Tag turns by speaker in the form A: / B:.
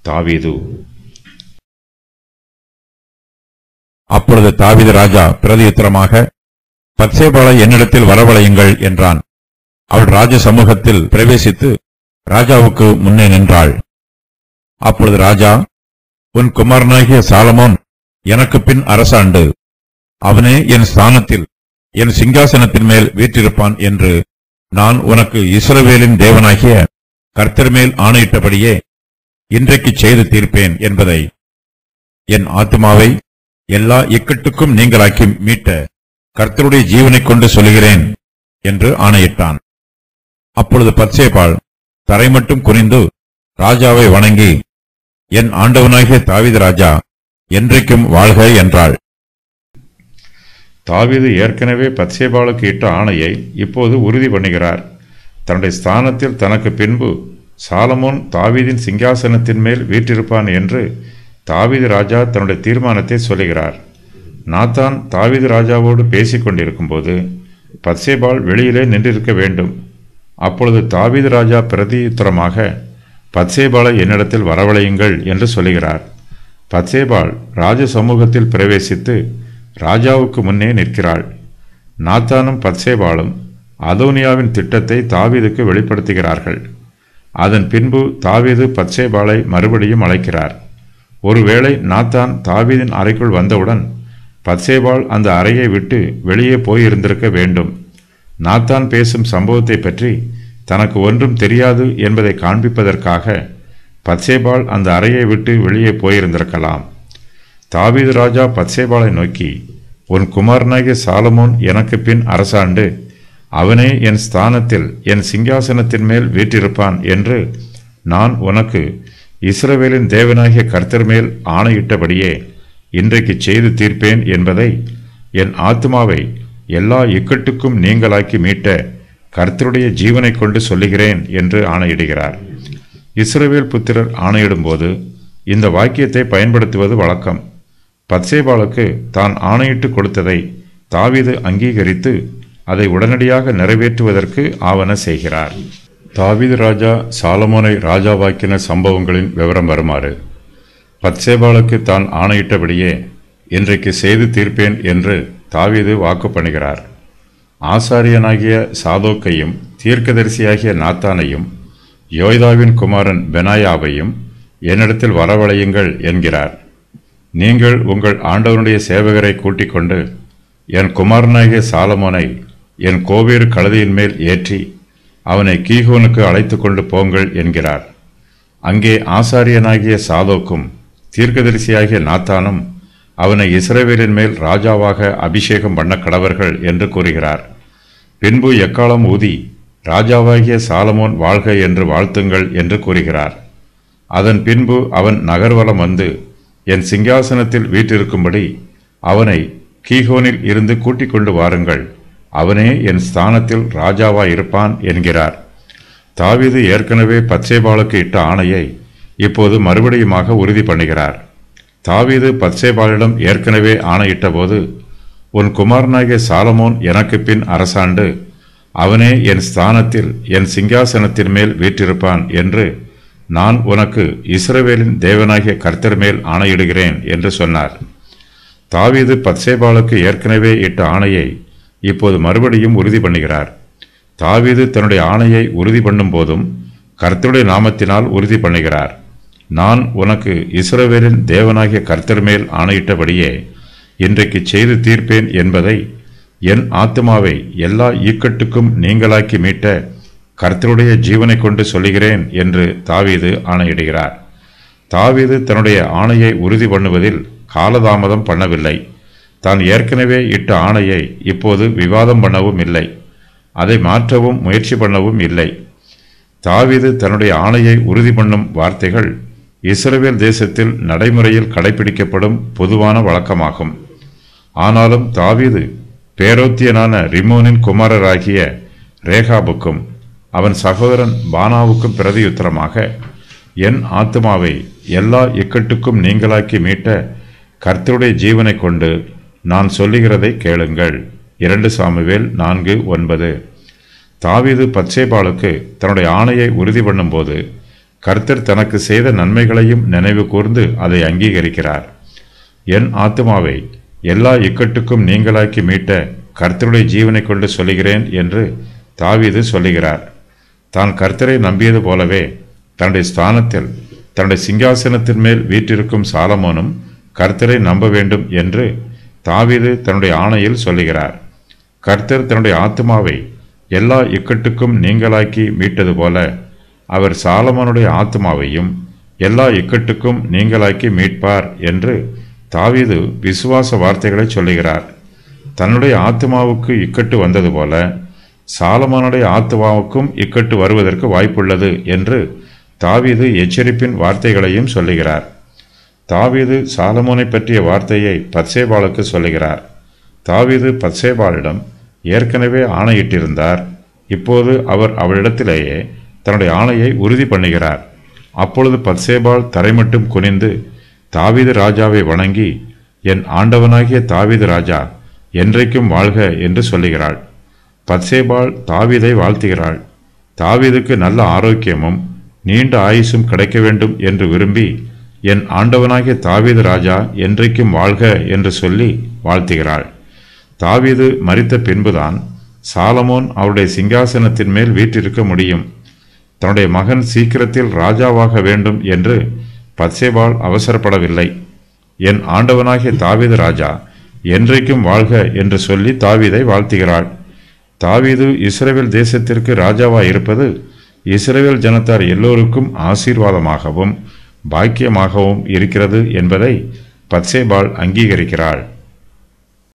A: தாவீது.
B: அப்பொழுது தாவீது ராஜா பிரதியுத்தரமாக, பத்சேபாளை என்னிடத்தில் வரவழையுங்கள் என்றான். அவள் ராஜ சமூகத்தில் பிரவேசித்து ராஜாவுக்கு முன்னே நின்றாள். அப்பொழுது ராஜா, உன் குமாரனாகிய சாலமோன் எனக்கு பின் அரசாண்டு, அவனே என் ஸ்தானத்தில் என் சிங்காசனத்தின் மேல் வீற்றிருப்பான் என்று நான் உனக்கு இஸ்ரவேலின் தேவனாகிய கர்த்தர் மேல் ஆணையிட்டபடியே இன்றைக்கு செய்து தீர்ப்பேன் என்பதை என் ஆத்துமாவை எல்லா இக்கட்டுக்கும் நீங்களாக்கி மீட்ட கர்த்தருடைய ஜீவனைக் கொண்டு சொல்கிறேன் என்று ஆணையிட்டான். அப்பொழுது பத்சேபாள் தரை மட்டும் குனிந்து ராஜாவை வணங்கி, என் ஆண்டவனாகிய தாவீது ராஜா என்றைக்கும் வாழ்க என்றாள்.
A: தாவீது ஏற்கனவே பத்சேபாளுக்கு இட்ட ஆணையை இப்போது உறுதி பண்ணுகிறார். தன்னுடைய ஸ்தானத்தில் தனக்கு பின்பு சாலமோன் தாவீதின் சிங்காசனத்தின் மேல் வீற்றிருப்பான் என்று தாவீது ராஜா தன்னுடைய தீர்மானத்தை சொல்லுகிறார். நாத்தான் தாவீது ராஜாவோடு பேசிக் கொண்டிருக்கும் போது பத்சேபாள் வெளியிலே நின்றிருக்க வேண்டும். அப்பொழுது தாவீது ராஜா பிரதியுத்தரமாக, பத்சேபாளை என்னிடத்தில் வரவழையுங்கள் என்று சொல்லுகிறார். பத்சேபாள் ராஜ சமூகத்தில் பிரவேசித்து ராஜாவுக்கு முன்னே நிற்கிறாள். நாத்தானும் பத்சேபாளும் அதோனியாவின் திட்டத்தை தாவீதுக்கு வெளிப்படுத்துகிறார்கள். அதன் பின்பு தாவீது பத்சேபாளை மறுபடியும் அழைக்கிறார். ஒருவேளை நாத்தான் தாவீதின் அறைக்குள் வந்தவுடன் பத்சேபாள் அந்த அறையை விட்டு வெளியே போயிருந்திருக்க வேண்டும். நாத்தான் பேசும் சம்பவத்தை பற்றி தனக்கு ஒன்றும் தெரியாது என்பதை காண்பிப்பதற்காக பத்சேபாள் அந்த அறையை விட்டு வெளியே போயிருந்திருக்கலாம். தாவீது ராஜா பத்சேபாளை நோக்கி, உன் குமாரனாகிய சாலமோன் எனக்கு பின் அரசாண்டு, அவனே என் ஸ்தானத்தில் என் சிங்காசனத்தின் மேல் வீற்றிருப்பான் என்று நான் உனக்கு இஸ்ரவேலின் தேவனாகிய கர்த்தர் மேல் ஆணையிட்டபடியே இன்றைக்கு செய்து தீர்ப்பேன் என்பதை என் ஆத்துமாவை எல்லா இக்கட்டுக்கும் நீங்களாக்கி மீட்ட கர்த்தருடைய ஜீவனை கொண்டு சொல்லுகிறேன் என்று ஆணையிடுகிறார். இஸ்ரவேல் புத்திரர் ஆணையிடும்போது இந்த வாக்கியத்தை பயன்படுத்துவது வழக்கம். பத்சேபாளுக்கு தான் ஆணையிட்டு கொடுத்ததை தாவீது அங்கீகரித்து அதை உடனடியாக நிறைவேற்றுவதற்கு ஆவன செய்கிறார். தாவீது ராஜா சாலமோனை ராஜாவாக்கின சம்பவங்களின் விவரம் வருமாறு: பத்சேபாளுக்கு தான் ஆணையிட்டபடியே இன்றைக்கு செய்து தீர்ப்பேன் என்று தாவீது வாக்கு பண்ணுகிறார். ஆசாரியனாகிய சாதோக்கையும் தீர்க்கதரிசியாகிய நாத்தானையும் யோய்தாவின் குமாரன் பெனாயாவையும் என்னிடத்தில் வரவழையுங்கள் என்கிறார். நீங்கள் உங்கள் ஆண்டவனுடைய சேவகரை கூட்டிக் கொண்டு என் குமாரனாகிய சாலமோனை என் கோவேறு கழுதையின் மேல் ஏற்றி அவனை கீகோனுக்கு அழைத்து கொண்டு போங்கள் என்கிறார். அங்கே ஆசாரியனாகிய சாதோக்கும் தீர்க்கதரிசியாகிய நாத்தானும் அவனை இஸ்ரவேலின் மேல் ராஜாவாக அபிஷேகம் பண்ண கடவர்கள் என்று கூறுகிறார். பின்பு எக்காலம் ஊதி ராஜாவாகிய சாலமோன் வாழ்க என்று வாழ்த்துங்கள் என்று கூறுகிறார். அதன் பின்பு அவன் நகர்வலம் வந்து என் சிங்காசனத்தில் வீற்றிருக்கும்படி அவனை கீகோனில் இருந்து கூட்டிக் கொண்டு வாருங்கள், அவனே என் ஸ்தானத்தில் ராஜாவாயிருப்பான் என்கிறார். தாவீது ஏற்கனவே பத்சேபாளுக்கு இட்ட ஆணையை இப்போது மறுபடியுமாக உறுதி பண்ணுகிறார். தாவீது பத்சேபாளிடம் ஏற்கனவே ஆணையிட்ட போது, உன் குமாரனாகிய சாலமோன் எனக்கு பின் அரசாண்டு, அவனே என் ஸ்தானத்தில் என் சிங்காசனத்தின் மேல் வீற்றிருப்பான் என்று நான் உனக்கு இஸ்ரவேலின் தேவனாகிய கர்த்தர் மேல் ஆணையிடுகிறேன் என்று சொன்னார். தாவீது பத்சேபாளுக்கு ஏற்கனவே இட்ட ஆணையை இப்போது மறுபடியும் உறுதி பண்ணுகிறார். தாவீது தன்னுடைய ஆணையை உறுதி பண்ணும் போதும் கர்த்தருடைய நாமத்தினால் உறுதி பண்ணுகிறார். நான் உனக்கு இஸ்ரவேலின் தேவனாகிய கர்த்தர் மேல் ஆணையிட்டபடியே இன்றைக்கு செய்து தீர்ப்பேன் என்பதை என் ஆத்துமாவை எல்லா இக்கட்டுக்கும் நீங்களாக்கி மீட்ட கர்த்தருடைய ஜீவனை கொண்டு சொல்லுகிறேன் என்று தாவீது ஆணையிடுகிறார். தாவீது தன்னுடைய ஆணையை உறுதி பண்ணுவதில் காலதாமதம் பண்ணவில்லை. தான் ஏற்கனவே இட்ட ஆணையை இப்போது விவாதம் பண்ணவும் இல்லை, அதை மாற்றவும் முயற்சி பண்ணவும் இல்லை. தாவீது தன்னுடைய ஆணையை உறுதி பண்ணும் வார்த்தைகள் இஸ்ரவேல் தேசத்தில் நடைமுறையில் கடைபிடிக்கப்படும் பொதுவான வழக்கமாகும். ஆனாலும் தாவீது பேரோத்தியனான ரிமோனின் குமாரராகிய ரேகாபுக்கும் அவன் சகோதரன் பானாவுக்கும் பிரதியுத்தரமாக, என் ஆத்துமாவை எல்லா இக்கட்டுக்கும் நீங்களாக்கி மீட்ட கர்த்தருடைய ஜீவனை கொண்டு நான் சொல்லுகிறதை கேளுங்கள். 2 சாமுவேல் 4:9. தாவீது பத்சேபாளுக்கு தன்னுடைய ஆணையை உறுதி பண்ணும்போது கர்த்தர் தனக்கு செய்த நன்மைகளையும் நினைவு கூர்ந்து அதை அங்கீகரிக்கிறார். என் ஆத்துமாவை எல்லா இக்கட்டுக்கும் நீங்களாக்கி மீட்ட கர்த்தருடைய ஜீவனை கொண்டு சொல்லுகிறேன் என்று தாவீது சொல்லுகிறார். தான் கர்த்தரை நம்பியது போலவே தன்னுடைய ஸ்தானத்தில் தன்னுடைய சிங்காசனத்தின் மேல் வீற்றிருக்கும் சாலமோனும் கர்த்தரை நம்ப வேண்டும் என்று தாவீது தன்னுடைய ஆணையில் சொல்லுகிறார். கர்த்தர் தன்னுடைய ஆத்துமாவை எல்லா இக்கட்டுக்கும் நீங்களாக்கி மீட்டது போல அவர் சாலமோனுடைய ஆத்துமாவையும் எல்லா இக்கட்டுக்கும் நீங்களாக்கி மீட்பார் என்று தாவீது விசுவாச வார்த்தைகளை சொல்லுகிறார். தன்னுடைய ஆத்துமாவுக்கு இக்கட்டு வந்தது போல சாலமோனுடைய ஆத்துமாவுக்கும் இக்கட்டு வருவதற்கு வாய்ப்புள்ளது என்று தாவீது எச்சரிப்பின் வார்த்தைகளையும் சொல்லுகிறார். தாவீது சாலமோனை பற்றிய வார்த்தையை பத்சேபாளுக்கு சொல்லுகிறார். தாவீது பத்சேபாளிடம் ஏற்கனவே ஆணையிட்டிருந்தார். இப்போது அவர் அவளிடத்திலேயே தன்னுடைய ஆணையை உறுதி பண்ணுகிறார். அப்பொழுது பத்சேபாள் தரைமட்டும் குனிந்து தாவீது ராஜாவை வணங்கி, என் ஆண்டவனாகிய தாவீது ராஜா என்றைக்கும் வாழ்க என்று சொல்லுகிறாள். பத்சேபாள் தாவீதை வாழ்த்துகிறாள். தாவீதுக்கு நல்ல ஆரோக்கியமும் நீண்ட ஆயுசும் கிடைக்க வேண்டும் என்று விரும்பி, என் ஆண்டவனாகிய தாவீது ராஜா என்றைக்கும் வாழ்க என்று சொல்லி வாழ்த்துகிறாள். தாவீது மரித்த பின்புதான் சாலமோன் அவருடைய சிங்காசனத்தின் மேல் வீற்றிருக்க முடியும். தன்னுடைய மகன் சீக்கிரத்தில் ராஜாவாக வேண்டும் என்று பத்சேபாள் அவசரப்படவில்லை. என் ஆண்டவனாகிய தாவீது ராஜா என்றைக்கும் வாழ்க என்று சொல்லி தாவீதை வாழ்த்துகிறாள். தாவீது இஸ்ரவேல் தேசத்திற்கு ராஜாவாய் இருப்பது இஸ்ரவேல் ஜனத்தார் எல்லோருக்கும் ஆசீர்வாதமாகவும் பாக்கியமாகவும் இருக்கிறது என்பதை பத்சேபாள் அங்கீகரிக்கிறாள்.